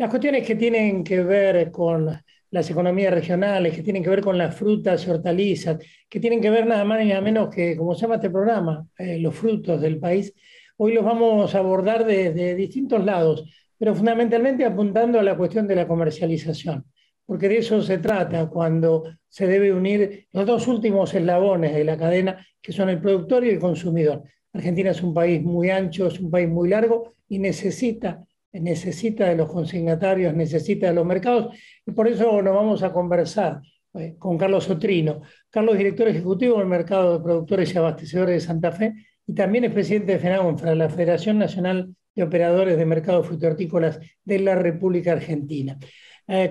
Las cuestiones que tienen que ver con las economías regionales, que tienen que ver con las frutas y hortalizas, que tienen que ver nada más ni nada menos que, como se llama este programa, los frutos del país, hoy los vamos a abordar desde distintos lados, pero fundamentalmente apuntando a la cuestión de la comercialización, porque de eso se trata cuando se debe unir los dos últimos eslabones de la cadena, que son el productor y el consumidor. Argentina es un país muy ancho, es un país muy largo y necesita de los consignatarios, necesita de los mercados, y por eso nos vamos a conversar con Carlos Otrino. Carlos es director ejecutivo del Mercado de Productores y Abastecedores de Santa Fe y también es presidente de FENAGONFRA, la Federación Nacional de Operadores de Mercados Frutícolas de la República Argentina.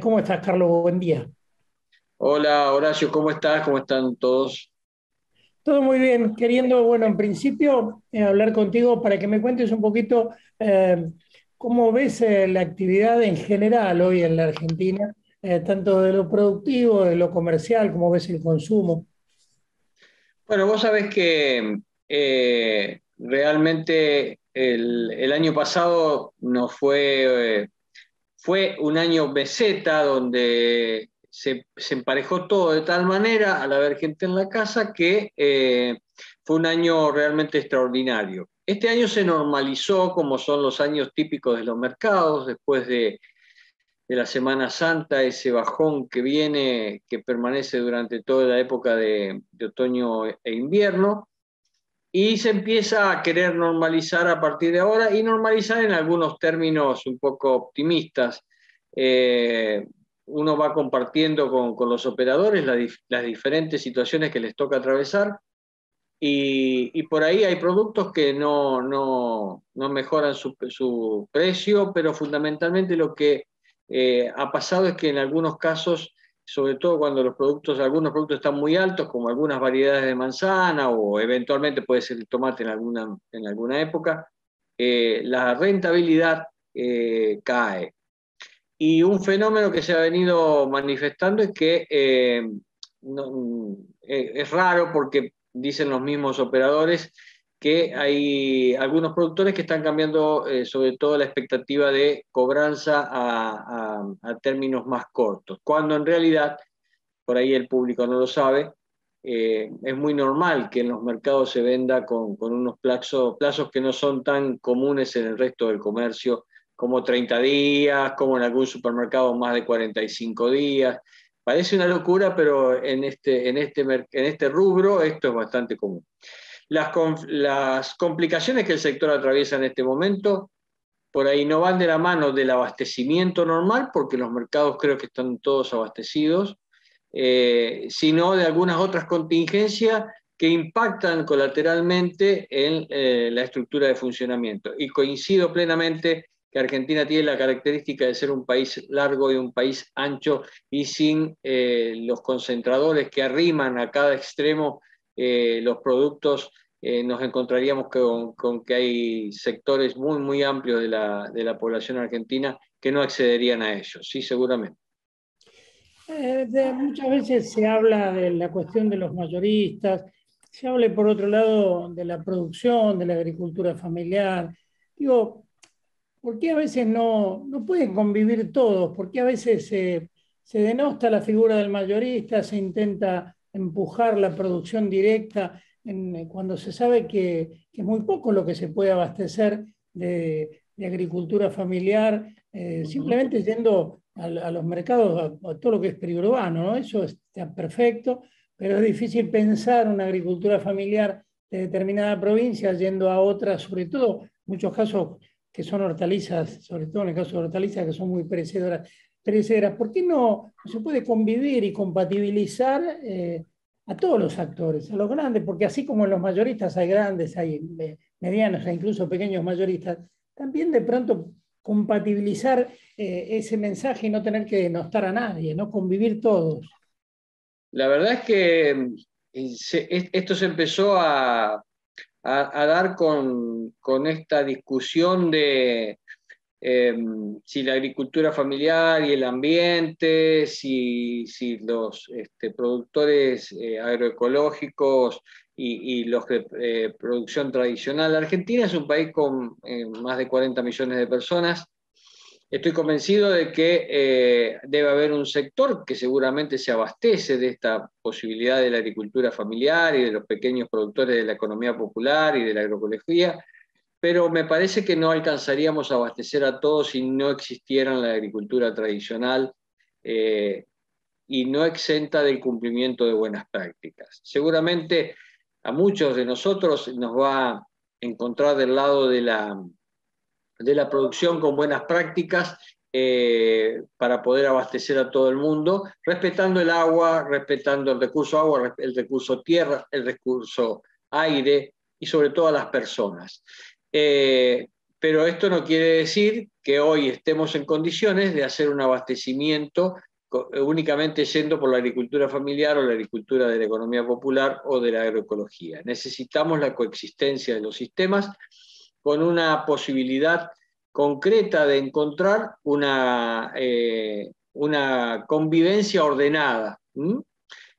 ¿Cómo estás, Carlos? Buen día. Hola Horacio, ¿cómo estás? ¿Cómo están todos? Todo muy bien, queriendo, bueno, en principio hablar contigo para que me cuentes un poquito cómo ves la actividad en general hoy en la Argentina, tanto de lo productivo, de lo comercial, cómo ves el consumo. Bueno, vos sabés que realmente el año pasado fue un año meseta donde se emparejó todo de tal manera al haber gente en la casa que fue un año realmente extraordinario. Este año se normalizó como son los años típicos de los mercados, después de la Semana Santa, ese bajón que viene, que permanece durante toda la época de otoño e invierno, y se empieza a querer normalizar a partir de ahora y normalizar en algunos términos un poco optimistas. Eh, Uno va compartiendo con los operadores las diferentes situaciones que les toca atravesar y por ahí hay productos que no mejoran su precio, pero fundamentalmente lo que ha pasado es que en algunos casos, sobre todo cuando algunos productos están muy altos, como algunas variedades de manzana o eventualmente puede ser el tomate en alguna época, la rentabilidad cae. Y un fenómeno que se ha venido manifestando es que es raro porque dicen los mismos operadores que hay algunos productores que están cambiando sobre todo la expectativa de cobranza a términos más cortos, cuando en realidad, por ahí el público no lo sabe, es muy normal que en los mercados se venda con unos plazos que no son tan comunes en el resto del comercio, como 30 días, como en algún supermercado más de 45 días. Parece una locura, pero en este rubro esto es bastante común. Las complicaciones que el sector atraviesa en este momento por ahí no van de la mano del abastecimiento normal, porque los mercados creo que están todos abastecidos, sino de algunas otras contingencias que impactan colateralmente en la estructura de funcionamiento. Y coincido plenamente que Argentina tiene la característica de ser un país largo y un país ancho y sin los concentradores que arriman a cada extremo los productos. Nos encontraríamos con que hay sectores muy amplios de la población argentina que no accederían a ellos, sí, seguramente. Muchas veces se habla de la cuestión de los mayoristas, se habla por otro lado de la producción, de la agricultura familiar. Digo, ¿por qué a veces no pueden convivir todos? ¿Por qué a veces se denosta la figura del mayorista, se intenta empujar la producción directa cuando se sabe que es muy poco lo que se puede abastecer de agricultura familiar, simplemente yendo a los mercados, a todo lo que es periurbano, ¿no? Eso está perfecto, pero es difícil pensar una agricultura familiar de determinada provincia yendo a otra, sobre todo, en muchos casos que son hortalizas, sobre todo en el caso de hortalizas que son muy perecederas. ¿Por qué no se puede convivir y compatibilizar a todos los actores, a los grandes? Porque así como en los mayoristas hay grandes, hay medianos e incluso pequeños mayoristas, también de pronto compatibilizar ese mensaje y no tener que denostar a nadie, ¿no? Convivir todos. La verdad es que esto se empezó a dar con esta discusión de eh, si la agricultura familiar y el ambiente, si los productores agroecológicos y los de producción tradicional. Argentina es un país con más de 40 millones de personas Estoy convencido de que debe haber un sector que seguramente se abastece de esta posibilidad de la agricultura familiar y de los pequeños productores de la economía popular y de la agroecología, pero me parece que no alcanzaríamos a abastecer a todos si no existiera la agricultura tradicional y no exenta del cumplimiento de buenas prácticas. Seguramente a muchos de nosotros nos va a encontrar del lado de la producción con buenas prácticas para poder abastecer a todo el mundo, respetando el agua, respetando el recurso tierra, el recurso aire y sobre todo a las personas. Pero esto no quiere decir que hoy estemos en condiciones de hacer un abastecimiento únicamente yendo por la agricultura familiar o la agricultura de la economía popular o de la agroecología. Necesitamos la coexistencia de los sistemas con una posibilidad concreta de encontrar una convivencia ordenada.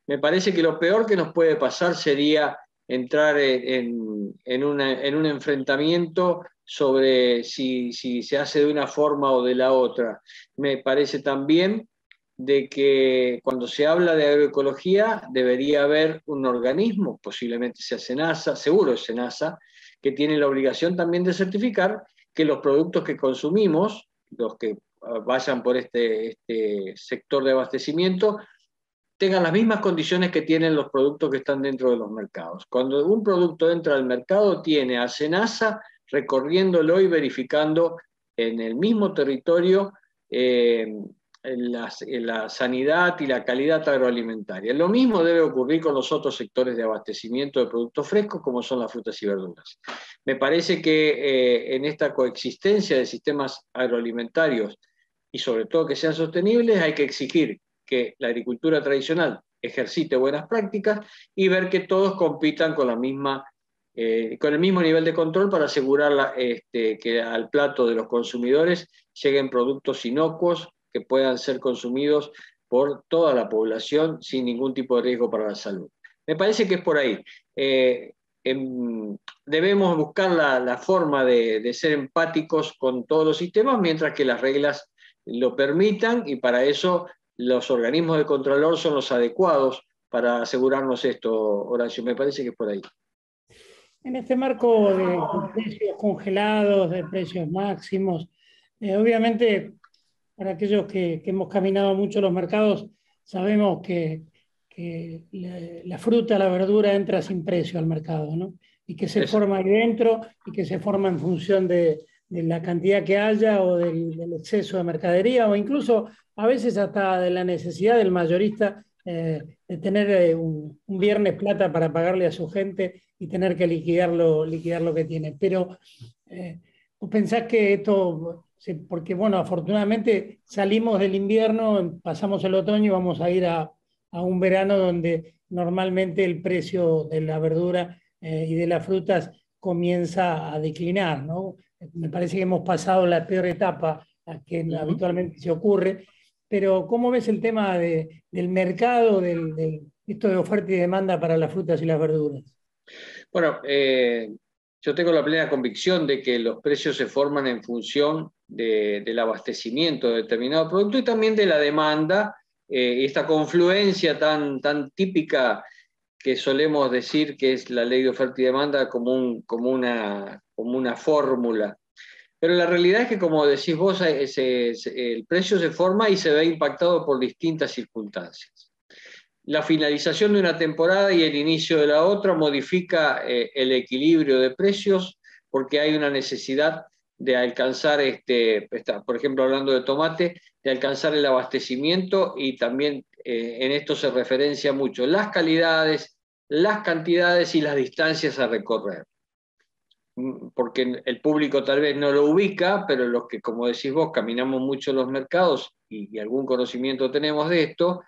Me parece que lo peor que nos puede pasar sería entrar en un enfrentamiento sobre si se hace de una forma o de la otra. Me parece también de que cuando se habla de agroecología debería haber un organismo, posiblemente sea SENASA, seguro es SENASA, que tiene la obligación también de certificar que los productos que consumimos, los que vayan por este sector de abastecimiento, tengan las mismas condiciones que tienen los productos que están dentro de los mercados. Cuando un producto entra al mercado, tiene a SENASA recorriéndolo y verificando en el mismo territorio la sanidad y la calidad agroalimentaria. Lo mismo debe ocurrir con los otros sectores de abastecimiento de productos frescos, como son las frutas y verduras. Me parece que en esta coexistencia de sistemas agroalimentarios y sobre todo que sean sostenibles, hay que exigir que la agricultura tradicional ejercite buenas prácticas y ver que todos compitan con el mismo nivel de control para asegurar que al plato de los consumidores lleguen productos inocuos que puedan ser consumidos por toda la población sin ningún tipo de riesgo para la salud. Me parece que es por ahí. Debemos buscar la forma de ser empáticos con todos los sistemas mientras que las reglas lo permitan, y para eso los organismos de control son los adecuados para asegurarnos esto, Horacio. Me parece que es por ahí. En este marco de precios congelados, de precios máximos, obviamente para aquellos que hemos caminado mucho los mercados, sabemos que la fruta, la verdura entra sin precio al mercado, ¿no? Y que se forma ahí dentro y que se forma en función de la cantidad que haya o del exceso de mercadería o incluso a veces hasta de la necesidad del mayorista de tener un viernes plata para pagarle a su gente y tener que liquidar lo que tiene. Pero ¿vos pensás que esto, porque bueno, afortunadamente salimos del invierno, pasamos el otoño y vamos a ir a un verano donde normalmente el precio de la verdura y de las frutas comienza a declinar, ¿no? Me parece que hemos pasado la peor etapa que habitualmente se ocurre, pero ¿cómo ves el tema del mercado, esto de oferta y demanda para las frutas y las verduras? Bueno, yo tengo la plena convicción de que los precios se forman en función del abastecimiento de determinado producto y también de la demanda, esta confluencia tan típica que solemos decir que es la ley de oferta y demanda como una fórmula. Pero la realidad es que, como decís vos, el precio se forma y se ve impactado por distintas circunstancias. La finalización de una temporada y el inicio de la otra modifica el equilibrio de precios porque hay una necesidad de alcanzar, por ejemplo, hablando de tomate, de alcanzar el abastecimiento, y también en esto se referencia mucho las calidades, las cantidades y las distancias a recorrer. Porque el público tal vez no lo ubica, pero los que, como decís vos, caminamos mucho en los mercados y algún conocimiento tenemos de esto,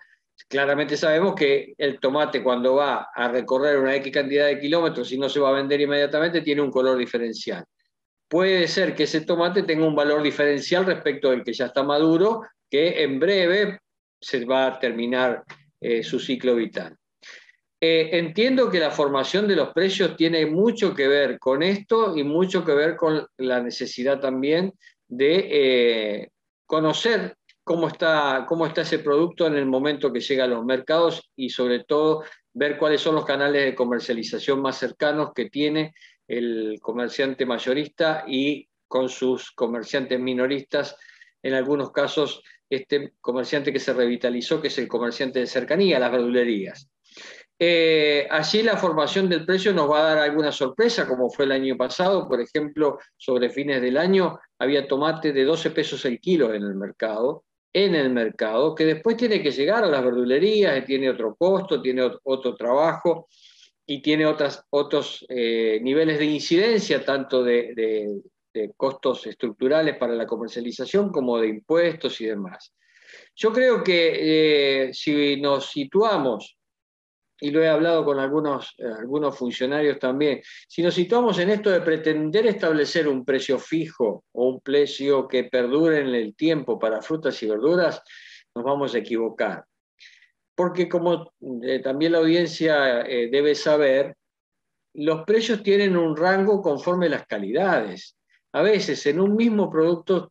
claramente sabemos que el tomate, cuando va a recorrer una X cantidad de kilómetros y no se va a vender inmediatamente, tiene un color diferencial. Puede ser que ese tomate tenga un valor diferencial respecto del que ya está maduro, que en breve se va a terminar su ciclo vital. Entiendo que la formación de los precios tiene mucho que ver con esto y mucho que ver con la necesidad también de conocer cómo está ese producto en el momento que llega a los mercados y sobre todo ver cuáles son los canales de comercialización más cercanos que tiene el comerciante mayorista y con sus comerciantes minoristas, en algunos casos este comerciante que se revitalizó, que es el comerciante de cercanía, las verdulerías. Allí la formación del precio nos va a dar alguna sorpresa, como fue el año pasado. Por ejemplo, sobre fines del año había tomate de 12 pesos el kilo en el mercado, que después tiene que llegar a las verdulerías, que tiene otro costo, tiene otro trabajo y tiene otros niveles de incidencia, tanto de costos estructurales para la comercialización como de impuestos y demás. Yo creo que si nos situamos, y lo he hablado con algunos funcionarios también, si nos situamos en esto de pretender establecer un precio fijo o un precio que perdure en el tiempo para frutas y verduras, nos vamos a equivocar. Porque como también la audiencia debe saber, los precios tienen un rango conforme las calidades. A veces en un mismo producto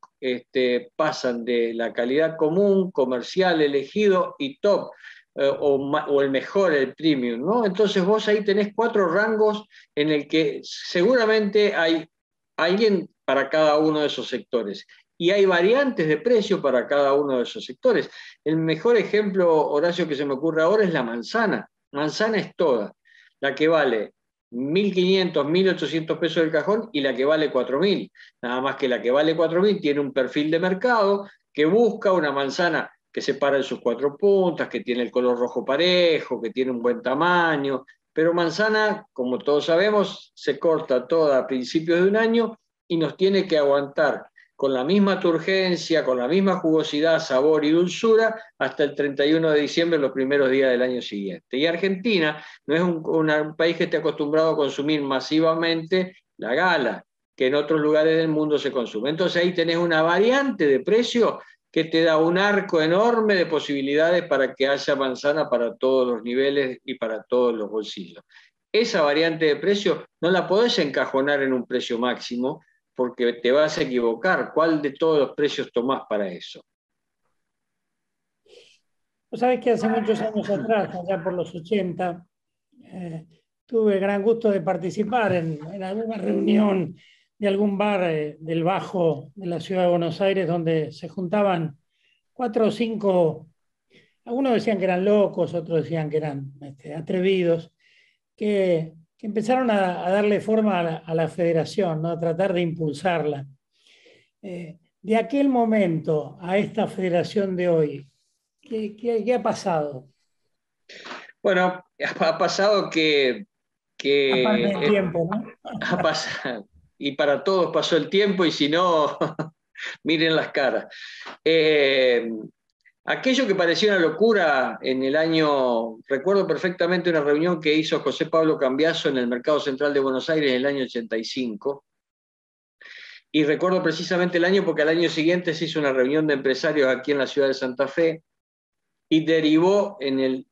pasan de la calidad común, comercial, elegido y top, o el mejor, el premium, ¿no? Entonces vos ahí tenés 4 rangos en el que seguramente hay alguien para cada uno de esos sectores. Y hay variantes de precio para cada uno de esos sectores. El mejor ejemplo, Horacio, que se me ocurre ahora es la manzana. Manzana es toda, la que vale 1.500, 1.800 pesos del cajón y la que vale 4.000. Nada más que la que vale 4.000 tiene un perfil de mercado que busca una manzana que se para en sus 4 puntas, que tiene el color rojo parejo, que tiene un buen tamaño. Pero manzana, como todos sabemos, se corta toda a principios de un año y nos tiene que aguantar con la misma turgencia, con la misma jugosidad, sabor y dulzura, hasta el 31 de diciembre, los primeros días del año siguiente. Y Argentina no es un país que esté acostumbrado a consumir masivamente la gala, que en otros lugares del mundo se consume. Entonces ahí tenés una variante de precio que te da un arco enorme de posibilidades para que haya manzana para todos los niveles y para todos los bolsillos. Esa variante de precio no la podés encajonar en un precio máximo, porque te vas a equivocar. ¿Cuál de todos los precios tomás para eso? Vos sabés que hace muchos años atrás, allá por los 80, tuve el gran gusto de participar en alguna reunión de algún bar del Bajo de la ciudad de Buenos Aires, donde se juntaban 4 o 5, algunos decían que eran locos, otros decían que eran atrevidos, que empezaron a darle forma a la federación, ¿no? A tratar de impulsarla. De aquel momento a esta federación de hoy, ¿qué ha pasado? Bueno, ha pasado que Aparte del tiempo, ¿no? ha pasado, y para todos pasó el tiempo, y si no, miren las caras. Aquello que parecía una locura en el año, recuerdo perfectamente una reunión que hizo José Pablo Cambiaso en el Mercado Central de Buenos Aires en el año 85, y recuerdo precisamente el año porque al año siguiente se hizo una reunión de empresarios aquí en la ciudad de Santa Fe, y derivó en el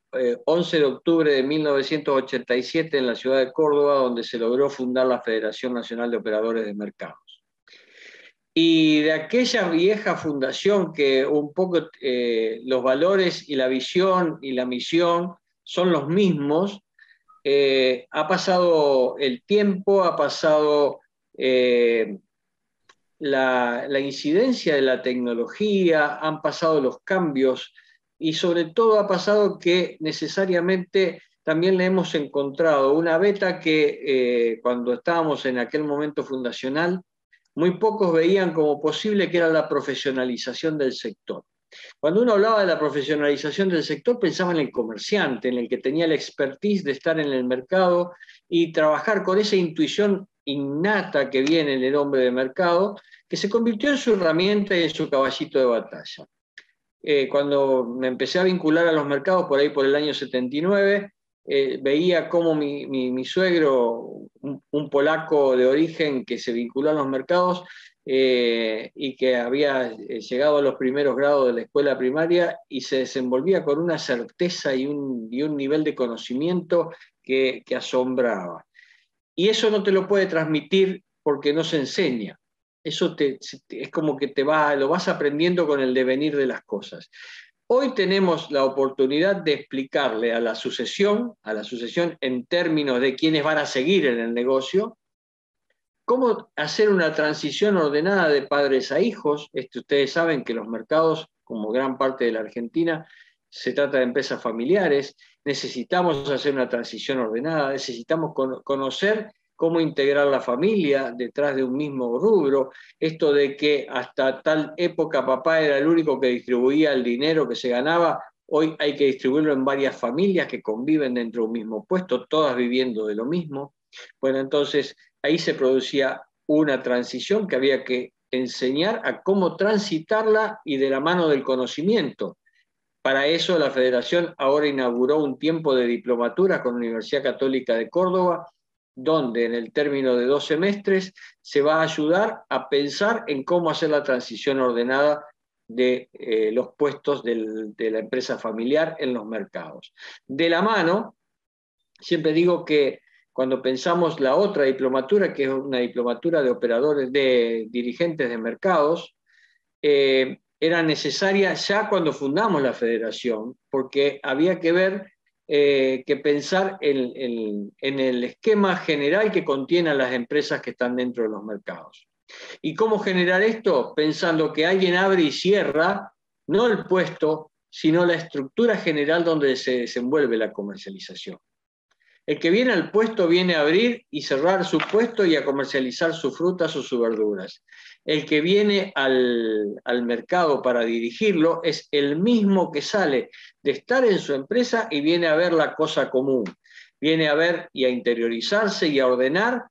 11 de octubre de 1987 en la ciudad de Córdoba, donde se logró fundar la Federación Nacional de Operadores de Mercados. Y de aquella vieja fundación que un poco los valores y la visión y la misión son los mismos, ha pasado el tiempo, ha pasado la incidencia de la tecnología, han pasado los cambios y sobre todo ha pasado que necesariamente también le hemos encontrado una beta que cuando estábamos en aquel momento fundacional, muy pocos veían como posible, que era la profesionalización del sector. Cuando uno hablaba de la profesionalización del sector, pensaba en el comerciante, en el que tenía la expertise de estar en el mercado y trabajar con esa intuición innata que viene en el hombre de mercado, que se convirtió en su herramienta y en su caballito de batalla. Cuando me empecé a vincular a los mercados, por ahí por el año 79, veía cómo mi suegro, un polaco de origen que se vinculó a los mercados y que había llegado a los primeros grados de la escuela primaria y se desenvolvía con una certeza y un nivel de conocimiento que asombraba. Y eso no te lo puede transmitir porque no se enseña. Eso es como que lo vas aprendiendo con el devenir de las cosas. Hoy tenemos la oportunidad de explicarle a la sucesión en términos de quiénes van a seguir en el negocio, cómo hacer una transición ordenada de padres a hijos. Ustedes saben que los mercados, como gran parte de la Argentina, se trata de empresas familiares. Necesitamos hacer una transición ordenada, necesitamos conocer cómo integrar la familia detrás de un mismo rubro. Esto de que hasta tal época papá era el único que distribuía el dinero que se ganaba, hoy hay que distribuirlo en varias familias que conviven dentro de un mismo puesto, todas viviendo de lo mismo. Bueno, entonces ahí se producía una transición que había que enseñar a cómo transitarla y de la mano del conocimiento. Para eso la Federación ahora inauguró un tiempo de diplomatura con la Universidad Católica de Córdoba, donde en el término de 2 semestres se va a ayudar a pensar en cómo hacer la transición ordenada de los puestos de la empresa familiar en los mercados. De la mano, siempre digo que cuando pensamos la otra diplomatura, que es una diplomatura de operadores, de dirigentes de mercados, era necesaria ya cuando fundamos la federación, porque había que ver, que pensar en el esquema general que contiene a las empresas que están dentro de los mercados. ¿Y cómo generar esto? Pensando que alguien abre y cierra, no el puesto, sino la estructura general donde se desenvuelve la comercialización. El que viene al puesto viene a abrir y cerrar su puesto y a comercializar sus frutas o sus verduras. El que viene al mercado para dirigirlo es el mismo que sale de estar en su empresa y viene a ver la cosa común. Viene a ver y a interiorizarse y a ordenar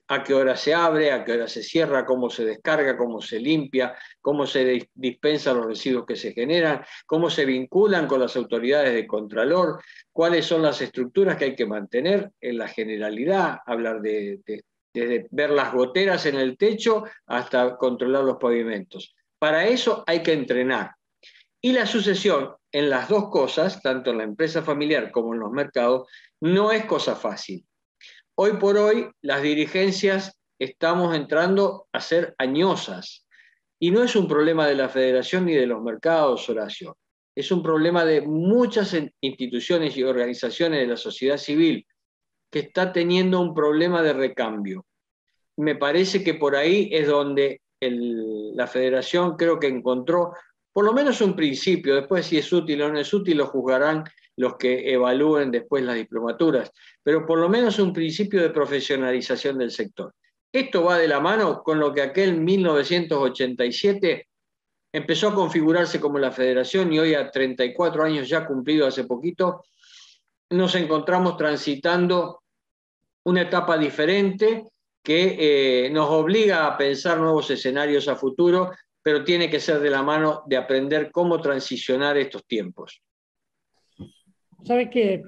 a qué hora se abre, a qué hora se cierra, cómo se descarga, cómo se limpia, cómo se dispensan los residuos que se generan, cómo se vinculan con las autoridades de Contralor, cuáles son las estructuras que hay que mantener en la generalidad, hablar desde ver las goteras en el techo hasta controlar los pavimentos. Para eso hay que entrenar. Y la sucesión en las dos cosas, tanto en la empresa familiar como en los mercados, no es cosa fácil. Hoy por hoy las dirigencias estamos entrando a ser añosas y no es un problema de la federación ni de los mercados, Horacio. Es un problema de muchas instituciones y organizaciones de la sociedad civil que está teniendo un problema de recambio. Me parece que por ahí es donde la federación creo que encontró por lo menos un principio. Después si es útil o no es útil lo juzgarán los que evalúen después las diplomaturas, pero por lo menos un principio de profesionalización del sector. Esto va de la mano con lo que aquel 1987 empezó a configurarse como la federación y hoy a 34 años ya cumplido hace poquito, nos encontramos transitando una etapa diferente que nos obliga a pensar nuevos escenarios a futuro, pero tiene que ser de la mano de aprender cómo transicionar estos tiempos. Sabes que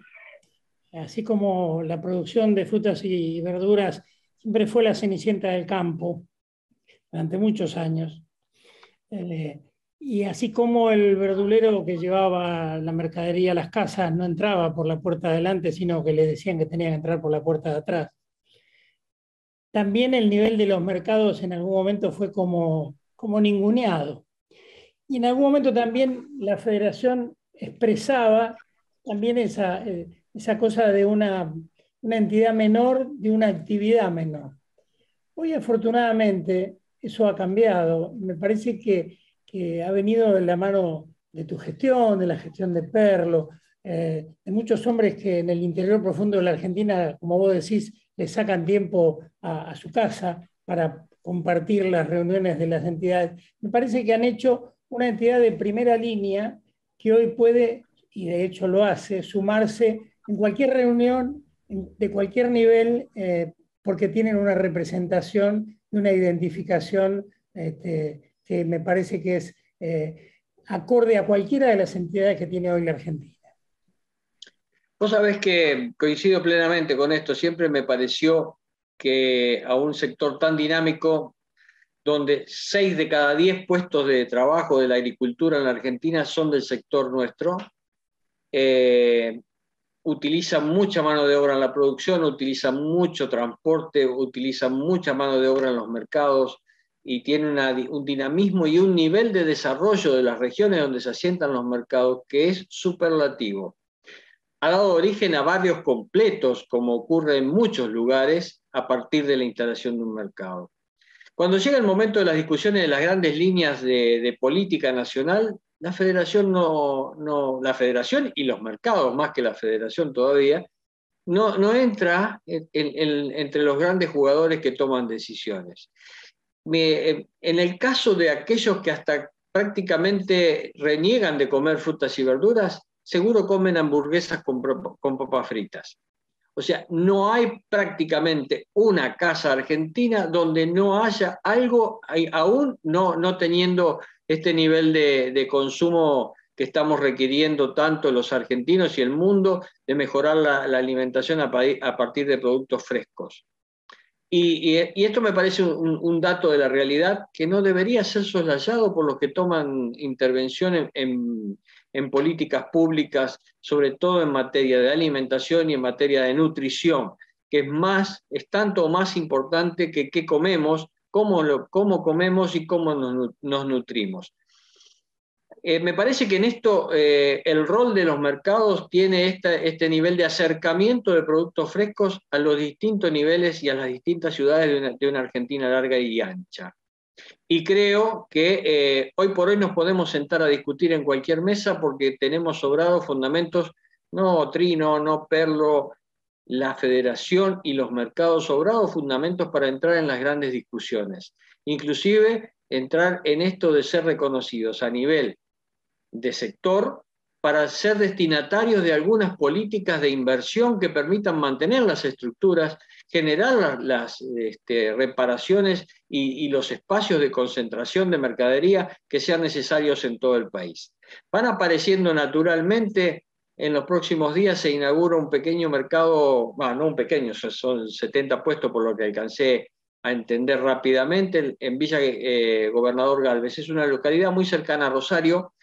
así como la producción de frutas y verduras siempre fue la cenicienta del campo durante muchos años, y así como el verdulero que llevaba la mercadería a las casas no entraba por la puerta de adelante, sino que le decían que tenía que entrar por la puerta de atrás, también el nivel de los mercados en algún momento fue como ninguneado. Y en algún momento también la federación expresaba también esa cosa de una entidad menor, de una actividad menor. Hoy afortunadamente eso ha cambiado. Me parece que ha venido de la mano de tu gestión, de la gestión de Perlo, de muchos hombres que en el interior profundo de la Argentina, como vos decís, le sacan tiempo a su casa para compartir las reuniones de las entidades. Me parece que han hecho una entidad de primera línea que hoy puede, y de hecho lo hace, sumarse en cualquier reunión de cualquier nivel, porque tienen una representación y una identificación que me parece que es acorde a cualquiera de las entidades que tiene hoy la Argentina. Vos sabés que coincido plenamente con esto. Siempre me pareció que a un sector tan dinámico, donde 6 de cada 10 puestos de trabajo de la agricultura en la Argentina son del sector nuestro, utiliza mucha mano de obra en la producción, utiliza mucho transporte, utiliza mucha mano de obra en los mercados. y tiene un dinamismo y un nivel de desarrollo de las regiones donde se asientan los mercados que es superlativo. Ha dado origen a barrios completos, como ocurre en muchos lugares, a partir de la instalación de un mercado. Cuando llega el momento de las discusiones de las grandes líneas de política nacional, la federación la federación y los mercados, más que la federación todavía, no entra entre los grandes jugadores que toman decisiones. En el caso de aquellos que hasta prácticamente reniegan de comer frutas y verduras, seguro comen hamburguesas con papas fritas. O sea, no hay prácticamente una casa argentina donde no haya algo, aún no teniendo este nivel de consumo que estamos requiriendo tanto los argentinos y el mundo, de mejorar la alimentación a partir de productos frescos. Y esto me parece un dato de la realidad que no debería ser soslayado por los que toman intervención en políticas públicas, sobre todo en materia de alimentación y en materia de nutrición, que es tanto más importante que qué comemos, cómo comemos y cómo nos nutrimos. Me parece que en esto el rol de los mercados tiene este nivel de acercamiento de productos frescos a los distintos niveles y a las distintas ciudades de una Argentina larga y ancha. Y creo que hoy por hoy nos podemos sentar a discutir en cualquier mesa porque tenemos sobrados fundamentos, no Trino, no Perlo, la federación y los mercados sobrados fundamentos para entrar en las grandes discusiones. Inclusive entrar en esto de ser reconocidos a nivel de sector para ser destinatarios de algunas políticas de inversión que permitan mantener las estructuras, generar las reparaciones y los espacios de concentración de mercadería que sean necesarios en todo el país. Van apareciendo naturalmente, en los próximos días se inaugura un pequeño mercado, no un pequeño, son 70 puestos por lo que alcancé a entender rápidamente, en Villa Gobernador Galvez. Es una localidad muy cercana a Rosario,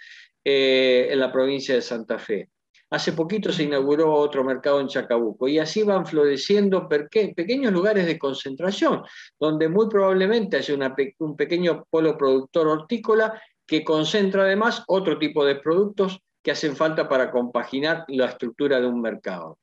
en la provincia de Santa Fe. Hace poquito se inauguró otro mercado en Chacabuco y así van floreciendo pequeños lugares de concentración, donde muy probablemente haya un pequeño polo productor hortícola que concentra además otro tipo de productos que hacen falta para compaginar la estructura de un mercado.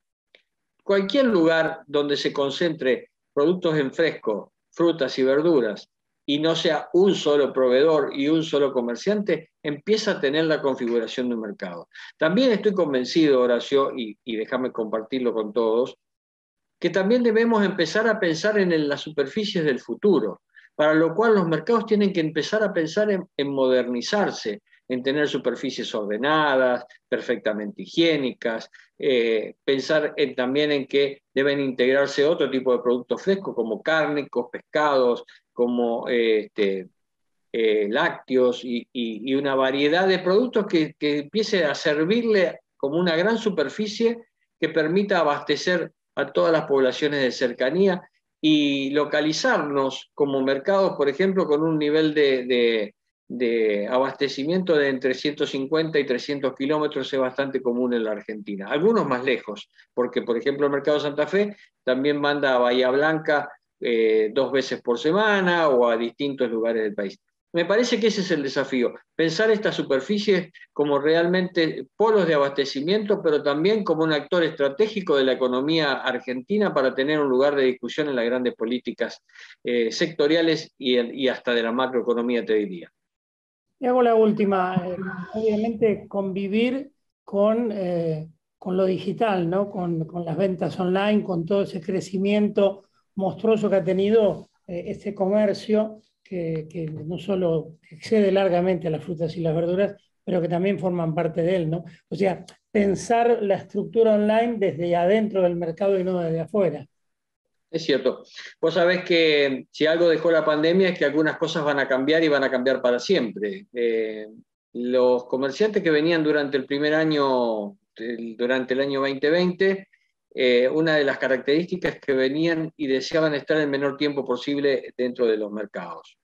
Cualquier lugar donde se concentre productos en fresco, frutas y verduras, y no sea un solo proveedor y un solo comerciante, empieza a tener la configuración de un mercado. También estoy convencido, Horacio, y déjame compartirlo con todos, que también debemos empezar a pensar en las superficies del futuro, para lo cual los mercados tienen que empezar a pensar en modernizarse, en tener superficies ordenadas, perfectamente higiénicas, pensar también en que deben integrarse otro tipo de productos frescos como cárnicos, pescados, como lácteos y una variedad de productos que empiece a servirle como una gran superficie que permita abastecer a todas las poblaciones de cercanía y localizarnos como mercados, por ejemplo, con un nivel de abastecimiento de entre 150 y 300 kilómetros es bastante común en la Argentina. Algunos más lejos, porque por ejemplo el Mercado Santa Fe también manda a Bahía Blanca 2 veces por semana o a distintos lugares del país. Me parece que ese es el desafío, pensar estas superficies como realmente polos de abastecimiento, pero también como un actor estratégico de la economía argentina para tener un lugar de discusión en las grandes políticas sectoriales y hasta de la macroeconomía, te diría. Y hago la última. Obviamente convivir con lo digital, ¿no? Con las ventas online, con todo ese crecimiento monstruoso que ha tenido este comercio, que no solo excede largamente a las frutas y las verduras, pero que también forman parte de él, ¿no? O sea, pensar la estructura online desde adentro del mercado y no desde afuera. Es cierto. Vos sabés que si algo dejó la pandemia es que algunas cosas van a cambiar y van a cambiar para siempre. Los comerciantes que venían durante el primer año, durante el año 2020, una de las características es que venían y deseaban estar el menor tiempo posible dentro de los mercados.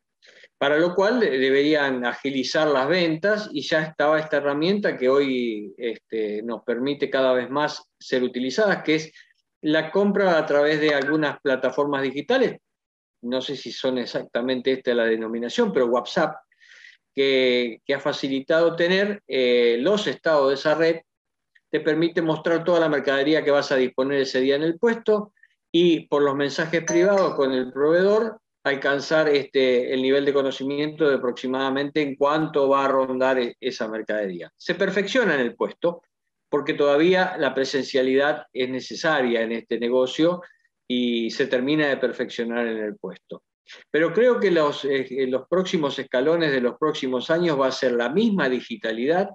Para lo cual deberían agilizar las ventas y ya estaba esta herramienta que hoy nos permite cada vez más ser utilizada, que es la compra a través de algunas plataformas digitales, no sé si son exactamente esta la denominación, pero WhatsApp, que ha facilitado tener los estados de esa red, te permite mostrar toda la mercadería que vas a disponer ese día en el puesto y por los mensajes privados con el proveedor alcanzar el nivel de conocimiento de aproximadamente en cuánto va a rondar esa mercadería. Se perfecciona en el puesto porque todavía la presencialidad es necesaria en este negocio y se termina de perfeccionar en el puesto. Pero creo que los próximos escalones de los próximos años va a ser la misma digitalidad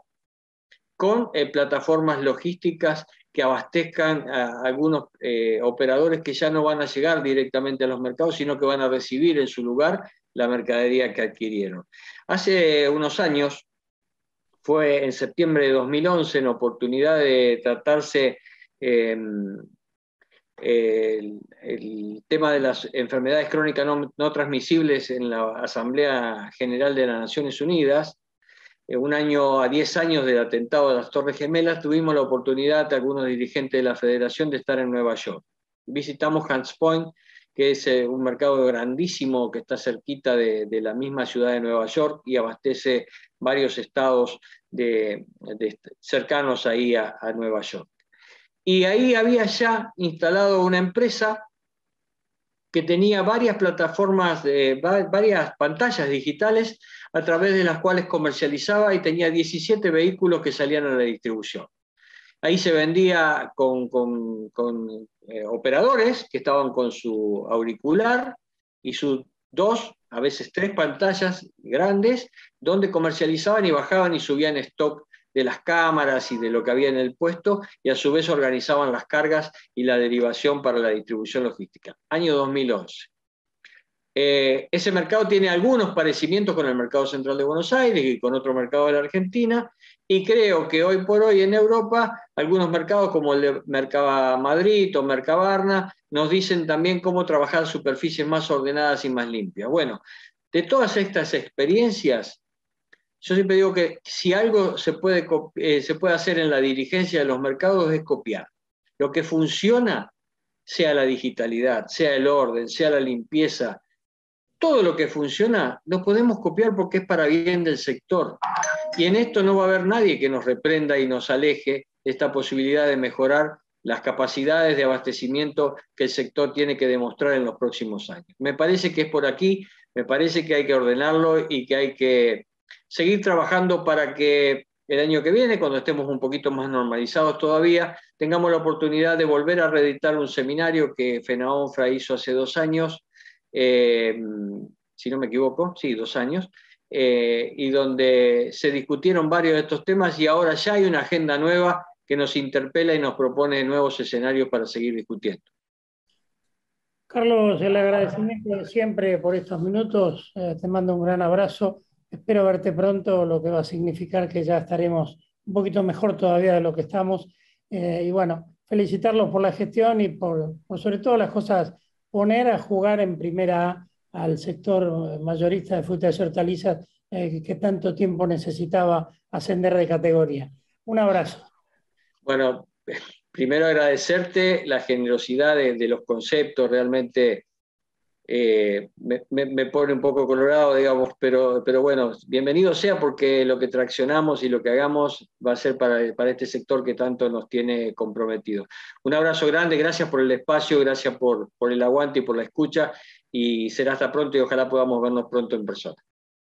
con plataformas logísticas que abastezcan a algunos operadores que ya no van a llegar directamente a los mercados, sino que van a recibir en su lugar la mercadería que adquirieron. Hace unos años, fue en septiembre de 2011, en oportunidad de tratarse el tema de las enfermedades crónicas no transmisibles en la Asamblea General de las Naciones Unidas, un año a 10 años del atentado de las Torres Gemelas, tuvimos la oportunidad, algunos dirigentes de la Federación, de estar en Nueva York. Visitamos Hunts Point, que es un mercado grandísimo que está cerquita de la misma ciudad de Nueva York y abastece varios estados cercanos ahí a Nueva York. Y ahí había ya instalado una empresa que tenía varias plataformas, varias pantallas digitales a través de las cuales comercializaba y tenía 17 vehículos que salían a la distribución. Ahí se vendía con operadores que estaban con su auricular y sus 2, a veces 3 pantallas grandes donde comercializaban y bajaban y subían stock de las cámaras y de lo que había en el puesto, y a su vez organizaban las cargas y la derivación para la distribución logística. Año 2011. Ese mercado tiene algunos parecimientos con el mercado central de Buenos Aires y con otro mercado de la Argentina, y creo que hoy por hoy en Europa, algunos mercados como el de Mercamadrid o Mercabarna nos dicen también cómo trabajar superficies más ordenadas y más limpias. Bueno, de todas estas experiencias, yo siempre digo que si algo se puede hacer en la dirigencia de los mercados es copiar. Lo que funciona, sea la digitalidad, sea el orden, sea la limpieza, todo lo que funciona lo podemos copiar porque es para bien del sector. Y en esto no va a haber nadie que nos reprenda y nos aleje de esta posibilidad de mejorar las capacidades de abastecimiento que el sector tiene que demostrar en los próximos años. Me parece que es por aquí, me parece que hay que ordenarlo y que hay que seguir trabajando para que el año que viene, cuando estemos un poquito más normalizados todavía, tengamos la oportunidad de volver a reeditar un seminario que FENAONFRA hizo hace 2 años, si no me equivoco, sí, 2 años, y donde se discutieron varios de estos temas y ahora ya hay una agenda nueva que nos interpela y nos propone nuevos escenarios para seguir discutiendo. Carlos, el agradecimiento de siempre por estos minutos. Te mando un gran abrazo. Espero verte pronto, lo que va a significar que ya estaremos un poquito mejor todavía de lo que estamos. Y bueno, felicitarlos por la gestión y por sobre todo las cosas, poner a jugar en primera A al sector mayorista de frutas y hortalizas que tanto tiempo necesitaba ascender de categoría. Un abrazo. Bueno, primero agradecerte la generosidad de los conceptos, realmente me pone un poco colorado, digamos, pero bueno, bienvenido sea, porque lo que traccionamos y lo que hagamos va a ser para este sector que tanto nos tiene comprometidos. Un abrazo grande, gracias por el espacio, gracias por el aguante y por la escucha, y será hasta pronto y ojalá podamos vernos pronto en persona.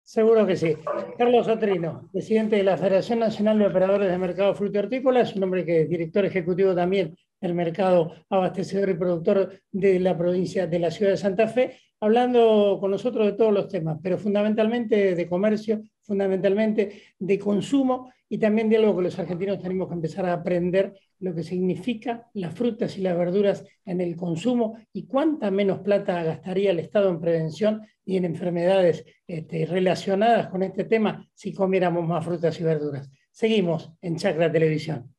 Seguro que sí. Carlos Otrino, presidente de la Federación Nacional de Operadores de Mercado Fruto y Hortícola, es un hombre que es director ejecutivo también del mercado abastecedor y productor de la provincia de la ciudad de Santa Fe, hablando con nosotros de todos los temas, pero fundamentalmente de comercio, fundamentalmente de consumo y también de algo que los argentinos tenemos que empezar a aprender, lo que significa las frutas y las verduras en el consumo y cuánta menos plata gastaría el Estado en prevención y en enfermedades relacionadas con este tema si comiéramos más frutas y verduras. Seguimos en Chacra Televisión.